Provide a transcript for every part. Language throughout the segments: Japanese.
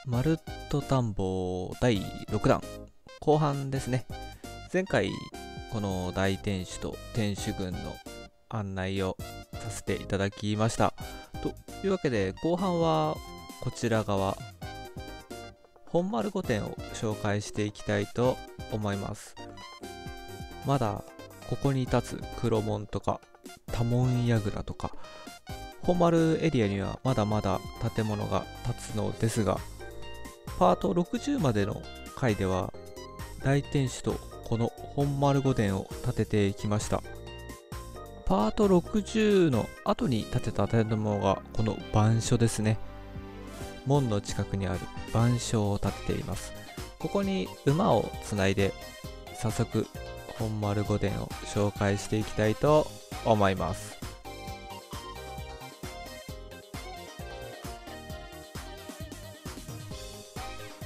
まるっと田んぼ第6弾後半ですね。前回この大天守と天守群の案内をさせていただきました。というわけで後半はこちら側本丸御殿を紹介していきたいと思います。まだここに立つ黒門とか多聞櫓とか本丸エリアにはまだまだ建物が立つのですが、パート60までの回では大天守とこの本丸御殿を建ててきました。パート60の後に建てた建物がこの番所ですね。門の近くにある番所を建てています。ここに馬をつないで早速本丸御殿を紹介していきたいと思います。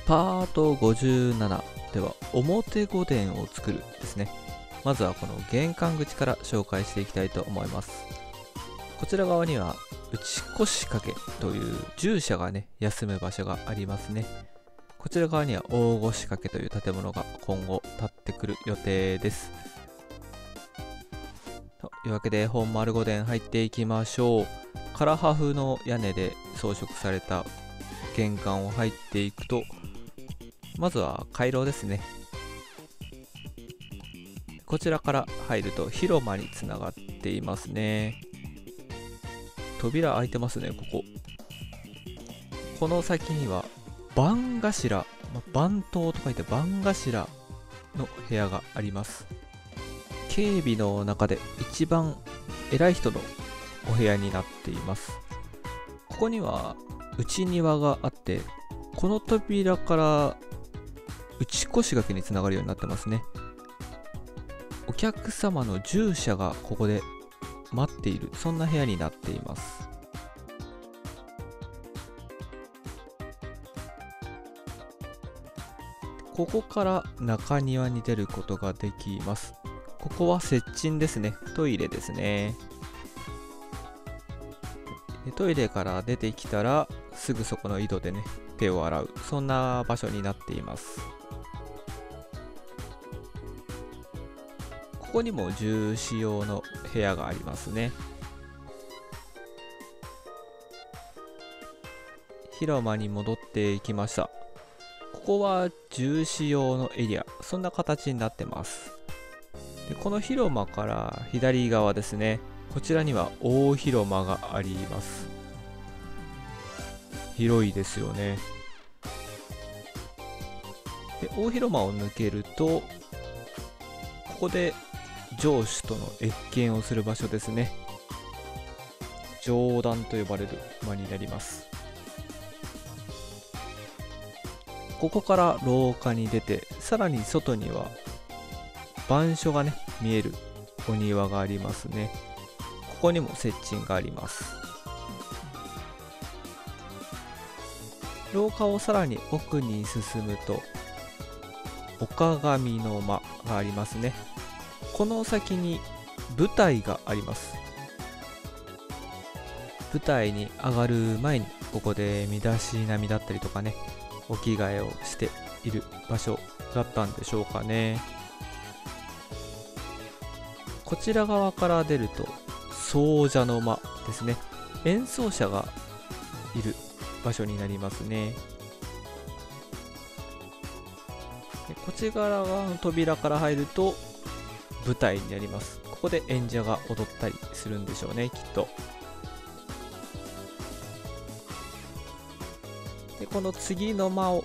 パート57では表御殿を作るですね。まずはこの玄関口から紹介していきたいと思います。こちら側には内腰掛という従者がね休む場所がありますね。こちら側には大腰掛という建物が今後建ってくる予定です。というわけで本丸御殿入っていきましょう。唐破風の屋根で装飾された玄関を入っていくと、まずは回廊ですね。こちらから入ると広間につながっていますね。扉開いてますね。この先には番頭、番頭と書いて番頭の部屋があります。警備の中で一番偉い人のお部屋になっています。ここには内庭があって、この扉から内腰掛につながるようになってますね。お客様の従者がここで待っている、そんな部屋になっています。ここから中庭に出ることができます。ここは接近ですね。トイレですね。トイレから出てきたらすぐそこの井戸でね手を洗う、そんな場所になっています。ここにも従使用の部屋がありますね。広間に戻っていきました。ここは従使用のエリア、そんな形になってます。でこの広間から左側ですね、こちらには大広間があります。広いですよね。で大広間を抜けると、ここで城主との謁見をする場所ですね。上段と呼ばれる間になります。ここから廊下に出て、さらに外には番所がね見えるお庭がありますね。ここにも接近があります。廊下をさらに奥に進むと岡上の間がありますね。この先に舞台があります。舞台に上がる前にここで身だしなみだったりとかね、お着替えをしている場所だったんでしょうかね。こちら側から出ると奏者の間ですね。演奏者がいる場所になりますね。でこちら側の扉から入ると舞台になります。ここで演者が踊ったりするんでしょうね、きっと。でこの次の間を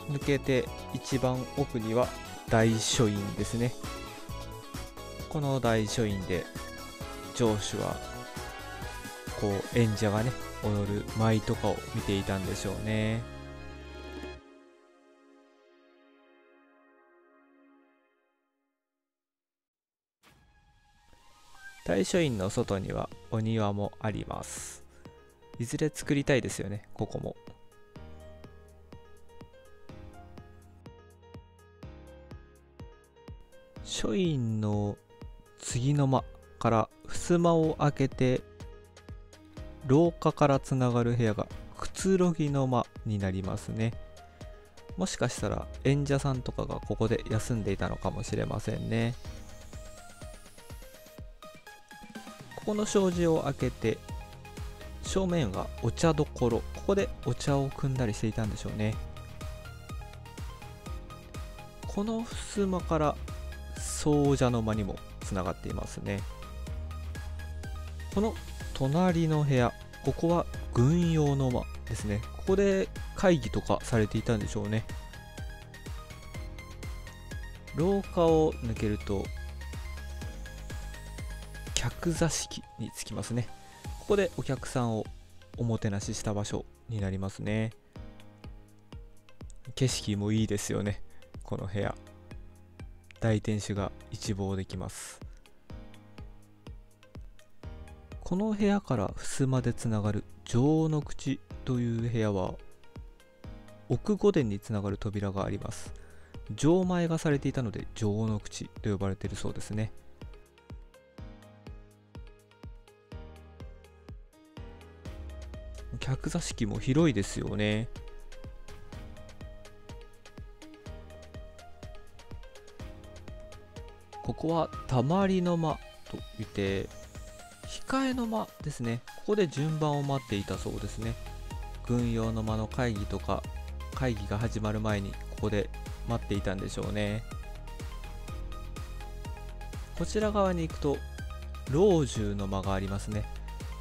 抜けて一番奥には大書院ですね。この大書院で城主はこう演者がね踊る舞とかを見ていたんでしょうね。大書院の外にはお庭もあります。いずれ作りたいですよね、ここも。書院の次の間から襖を開けて廊下からつながる部屋がくつろぎの間になりますね。もしかしたら演者さんとかがここで休んでいたのかもしれませんね。ここの障子を開けて、正面がお茶どころ、ここでお茶を汲んだりしていたんでしょうね。この襖から総茶の間にもつながっていますね。この隣の部屋、ここは軍用の間ですね。ここで会議とかされていたんでしょうね。廊下を抜けると客座敷に着きますね。ここでお客さんをおもてなしした場所になりますね。景色もいいですよね。この部屋、大天守が一望できます。この部屋から襖でつながる城の口という部屋は奥御殿につながる扉があります。錠前がされていたので城の口と呼ばれているそうですね。客座敷も広いですよね。ここはたまりの間といって控えの間ですね。ここで順番を待っていたそうですね。軍用の間の会議とか会議が始まる前にここで待っていたんでしょうね。こちら側に行くと老中の間がありますね。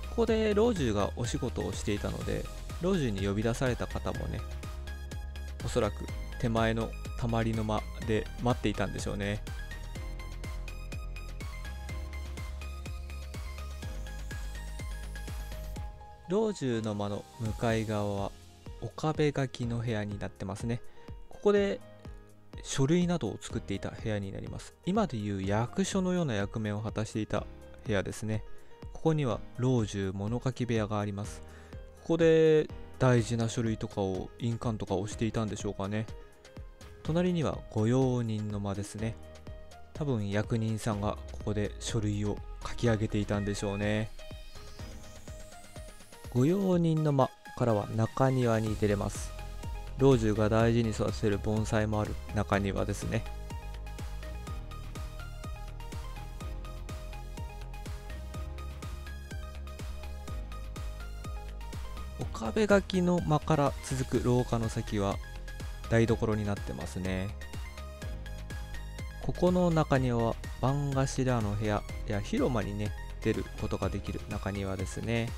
ここで老中がお仕事をしていたので、老中に呼び出された方もね、おそらく手前のたまりの間で待っていたんでしょうね。老中の間の向かい側は岡部書きの部屋になってますね。ここで書類などを作っていた部屋になります。今でいう役所のような役目を果たしていた部屋ですね。ここには老中物書き部屋があります。ここで大事な書類とかを印鑑とかをしていたんでしょうかね。隣には御用人の間ですね。多分役人さんがここで書類を書き上げていたんでしょうね。御用人の間からは中庭に出れます。老中が大事に育てる盆栽もある中庭ですね。岡部垣の間から続く廊下の先は台所になってますね。ここの中庭は番頭の部屋や広間にね出ることができる中庭ですね。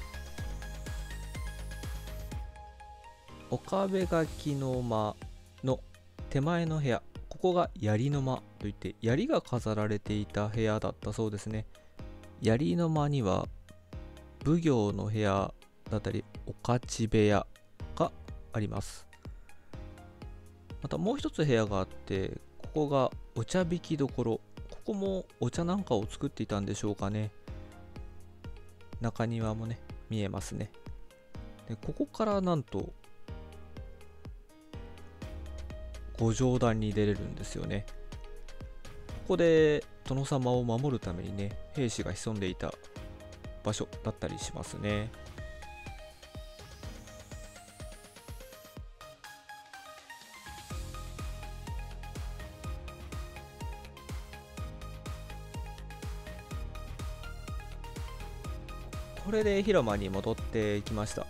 岡部垣の間の手前の部屋、ここが槍の間といって槍が飾られていた部屋だったそうですね。槍の間には奉行の部屋だったりお勝ち部屋があります。またもう一つ部屋があって、ここがお茶引きどころ、ここもお茶なんかを作っていたんでしょうかね。中庭もね見えますね。でここからなんとご上段に出れるんですよね。ここで殿様を守るためにね兵士が潜んでいた場所だったりしますね。これで広間に戻ってきました。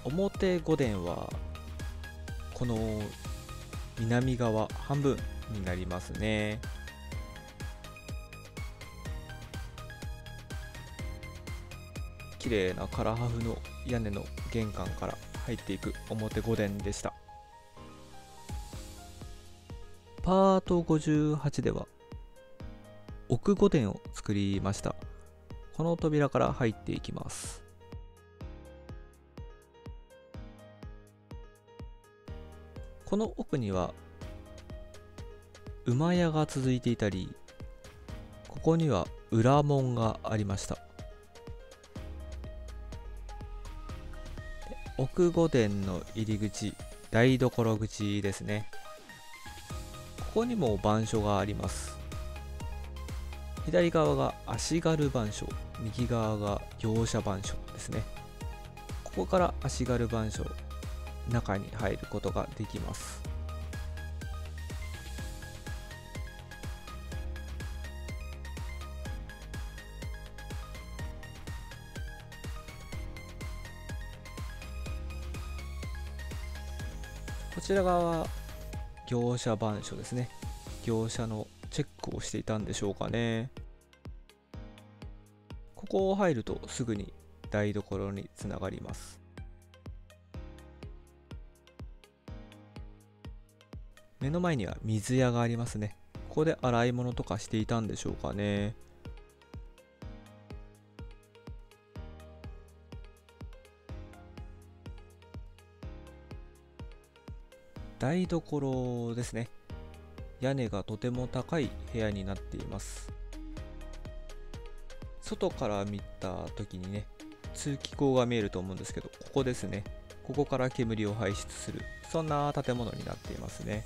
表御殿はこの南側半分になりますね。綺麗な唐破風の屋根の玄関から入っていく表御殿でした。パート58では奥御殿を作りました。この扉から入っていきます。この奥には馬屋が続いていたり、ここには裏門がありました。奥御殿の入り口、台所口ですね。ここにも番所があります。左側が足軽番所、右側が業者番所ですね。ここから足軽番所中に入ることができます。こちら側は業者板書ですね。業者のチェックをしていたんでしょうかね。ここを入るとすぐに台所につながります。目の前には水屋がありますね。ここで洗い物とかしていたんでしょうかね。台所ですね。屋根がとても高い部屋になっています。外から見た時にね、通気口が見えると思うんですけど、ここですね。ここから煙を排出する、そんな建物になっていますね。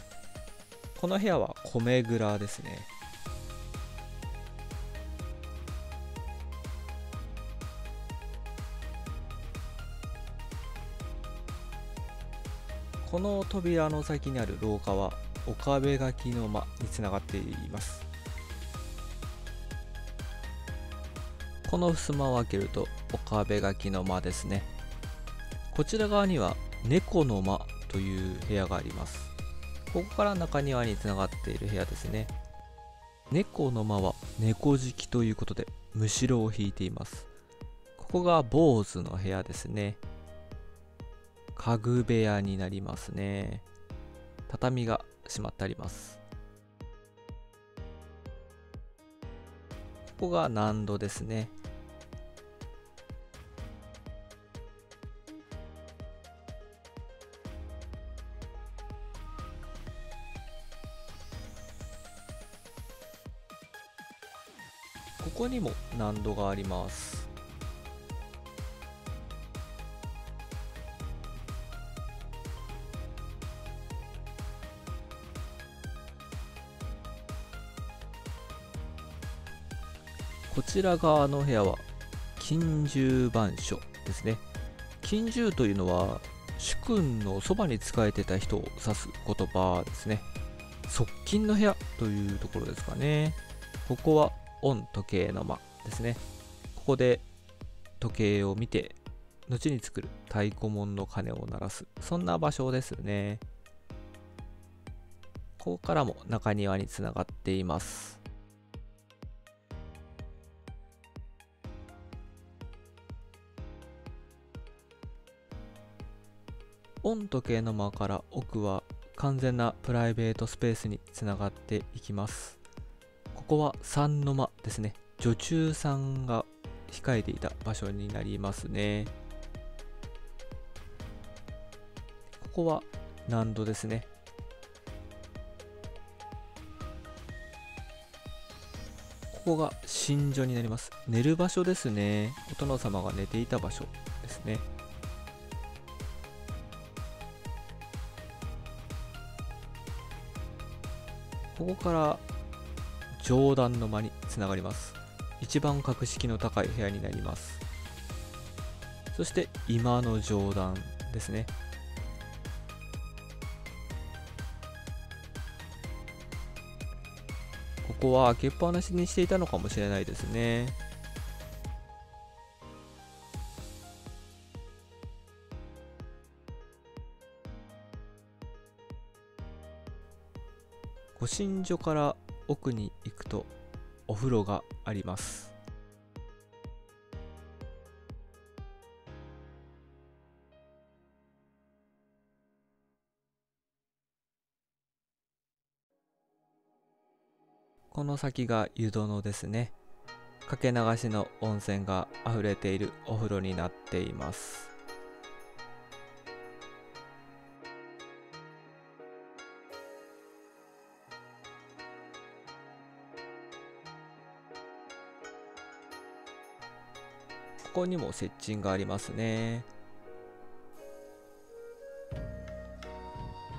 この部屋は米蔵ですね。この扉の先にある廊下は岡部垣の間につながっています。この襖を開けると岡部垣の間ですね。こちら側には猫の間という部屋があります。ここから中庭につながっている部屋ですね。猫の間は猫敷きということでむしろを引いています。ここが坊主の部屋ですね。家具部屋になりますね。畳がしまってあります。ここが納戸ですね。ここにも納戸があります。こちら側の部屋は近習板書ですね。近習というのは主君のそばに仕えてた人を指す言葉ですね。側近の部屋というところですかね。ここは御時計の間ですね。ここで時計を見て後に作る太鼓門の鐘を鳴らす、そんな場所ですね。ここからも中庭につながっています。御時計の間から奥は完全なプライベートスペースにつながっていきます。ここは三の間ですね。女中さんが控えていた場所になりますね。ここは納戸ですね。ここが寝所になります。寝る場所ですね。お殿様が寝ていた場所ですね。ここから上段の間につながります。一番格式の高い部屋になります。そして今の上段ですね。ここは開けっぱなしにしていたのかもしれないですね。ご寝所から奥に行くとお風呂があります。この先が湯殿ですね。かけ流しの温泉が溢れているお風呂になっています。ここにも接近がありますね。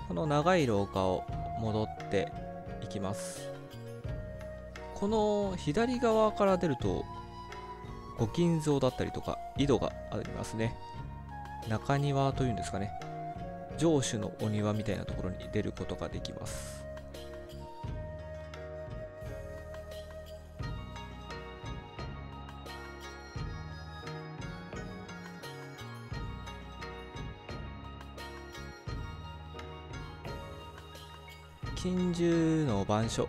この長い廊下を戻っていきます。この左側から出るとご金蔵だったりとか井戸がありますね。中庭というんですかね。城主のお庭みたいなところに出ることができます。近習の番所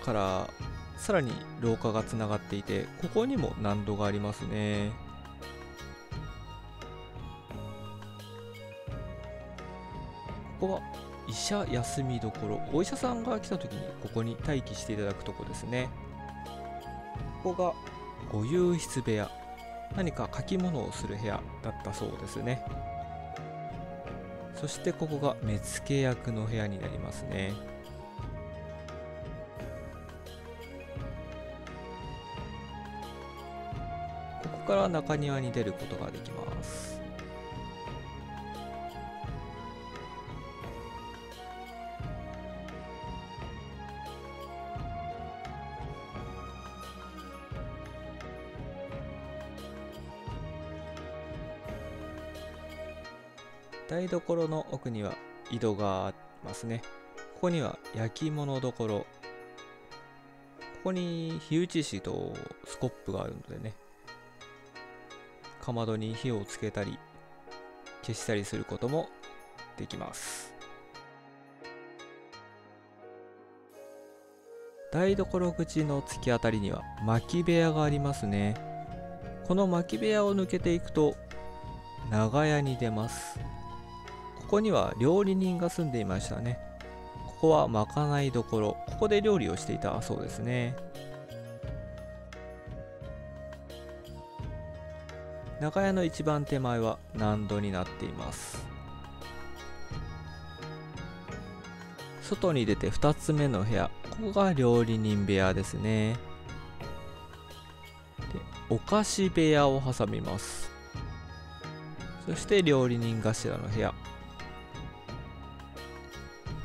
からさらに廊下がつながっていて、ここにも難度がありますね。ここは医者休みどころ、お医者さんが来た時にここに待機していただくとこですね。ここがご右筆部屋、何か書き物をする部屋だったそうですね。そしてここが目付役の部屋になりますね。ここから中庭に出ることができます。台所の奥には井戸がありますね。ここには焼き物どころ、ここに火打ち石とスコップがあるのでね、かまどに火をつけたり消したりすることもできます。台所口の突き当たりには薪部屋がありますね。この薪部屋を抜けていくと長屋に出ます。ここには料理人が住んでいましたね。ここはまかないどころ、ここで料理をしていたそうですね。長屋の一番手前は納戸になっています。外に出て2つ目の部屋、ここが料理人部屋ですね。で、お菓子部屋を挟みます。そして料理人頭の部屋、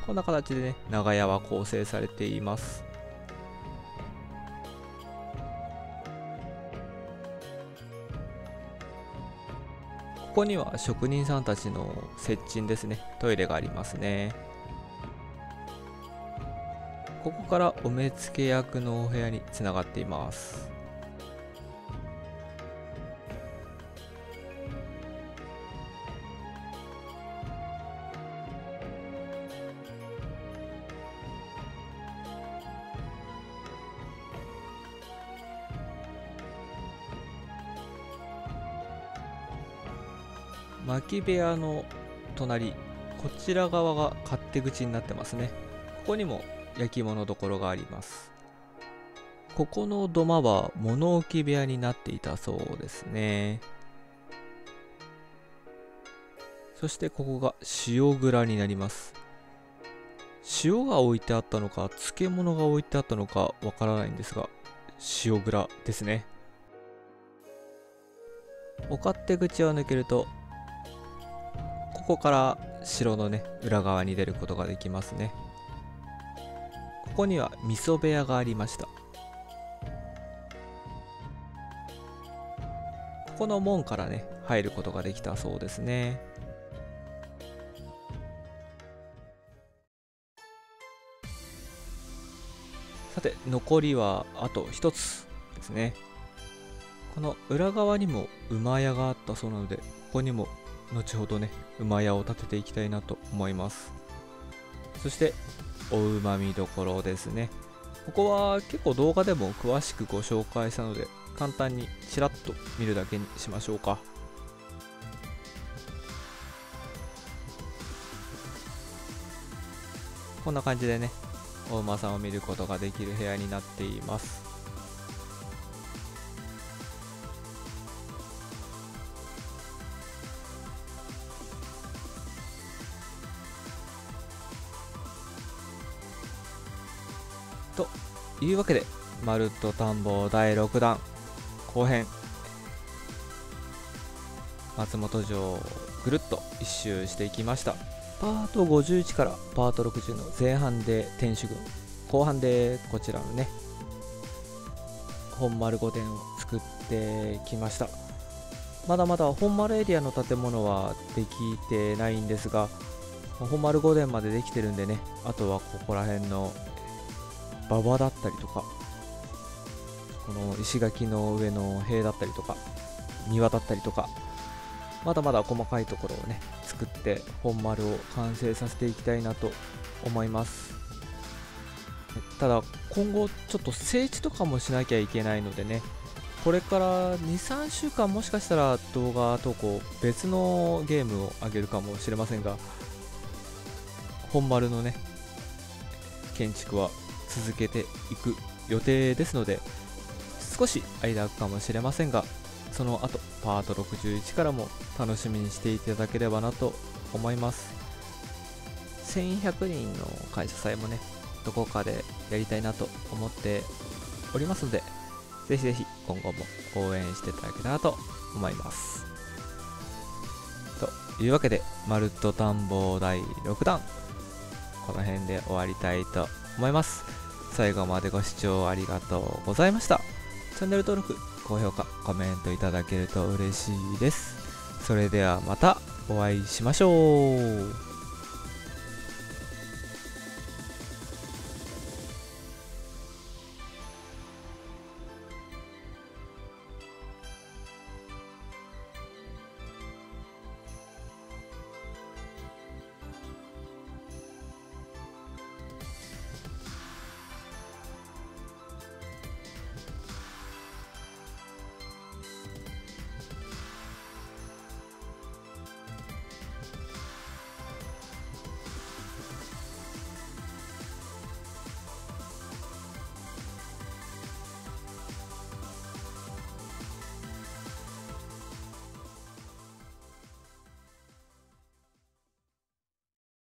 こんな形でね、長屋は構成されています。ここには職人さんたちの接近ですね、トイレがありますね。ここからお目付け役のお部屋につながっています。薪部屋の隣、こちら側が勝手口になってますね。ここにも焼き物どころがあります。ここの土間は物置部屋になっていたそうですね。そしてここが塩蔵になります。塩が置いてあったのか漬物が置いてあったのかわからないんですが、塩蔵ですね。お勝手口を抜けると、ここから城のね、裏側に出ることができますね。ここには味噌部屋がありました。ここの門からね、入ることができたそうですね。さて、残りはあと一つですね。この裏側にも馬屋があったそうなので、ここにも後ほどね、馬屋を建てていきたいなと思います。そしておうまみどころですね。ここは結構動画でも詳しくご紹介したので、簡単にちらっと見るだけにしましょうか。こんな感じでね、お馬さんを見ることができる部屋になっています。というわけで、まるっと田んぼ第6弾後編、松本城をぐるっと一周していきました。パート51からパート60の前半で天守軍、後半でこちらのね、本丸御殿を作ってきました。まだまだ本丸エリアの建物はできてないんですが、本丸御殿までできてるんでね、あとはここら辺の馬場だったりとか、この石垣の上の塀だったりとか庭だったりとか、まだまだ細かいところをね作って本丸を完成させていきたいなと思います。ただ今後ちょっと整地とかもしなきゃいけないのでね、これから2、3週間もしかしたら動画投稿別のゲームを上げるかもしれませんが、本丸のね建築は続けていく予定ですので、少し間空くかもしれませんが、その後パート61からも楽しみにしていただければなと思います。1100人の感謝祭もねどこかでやりたいなと思っておりますので、ぜひぜひ今後も応援していただけたらと思います。というわけで、まるっと探訪第6弾この辺で終わりたいと思います。最後までご視聴ありがとうございました。チャンネル登録、高評価、コメントいただけると嬉しいです。それではまたお会いしましょう。